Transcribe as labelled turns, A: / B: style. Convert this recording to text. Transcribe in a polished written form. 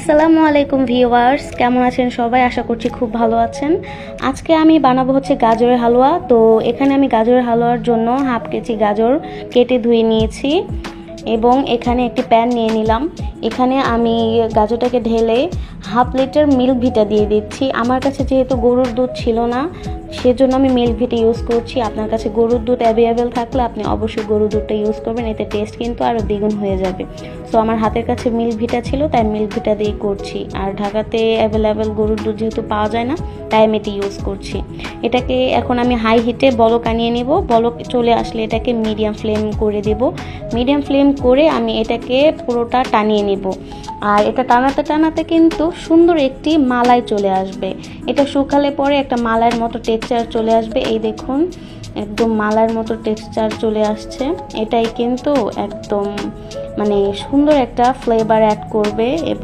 A: আসসালামু আলাইকুম ভিউয়ার্স, কেমন আছেন সবাই? আশা করছি খুব ভালো আছেন। আজকে আমি বানাবো হচ্ছে গাজরের হালুয়া। তো এখানে আমি গাজরের হালুয়ার জন্য হাফ কেজি গাজর কেটে ধুয়ে নিয়েছি এবং এখানে একটি প্যান নিয়ে নিলাম। এখানে আমি গাজরটাকে ঢেলে হাফ লিটার মিল্ক ভিটা দিয়ে দিচ্ছি। আমার কাছে যেহেতু গরুর দুধ ছিল না, সেজন্য আমি মিল্ক ভিটা ইউজ করছি। আপনার কাছে গরুর দুধ অ্যাভেলেবেল থাকলে আপনি অবশ্যই গরুর দুধটা ইউজ করবেন, এতে টেস্ট কিন্তু আরও দ্বিগুণ হয়ে যাবে। সো আমার হাতের কাছে মিল্ক ভিটা ছিল, তাই মিল্ক ভিটা দিয়ে করছি। আর ঢাকাতে অ্যাভেলেবেল গরুর দুধ যেহেতু পাওয়া যায় না, তাই আমি এটি ইউজ করছি। এটাকে এখন আমি হাই হিটে বলক আনিয়ে নিব। বলক চলে আসলে এটাকে মিডিয়াম ফ্লেম করে দেব। মিডিয়াম ফ্লেম করে আমি এটাকে পুরোটা টানিয়ে নিব। আর এটা টানাতে টানাতে কিন্তু সুন্দর একটি মালাই চলে আসবে। এটা শুকালে পরে একটা মালাইয়ের মতো টেক্সচার চলে আসবে। এই দেখুন, একদম মালাইয়ের মতো টেক্সচার চলে আসছে। এটাই কিন্তু একদম সুন্দর একটা ফ্লেভার অ্যাড করবে।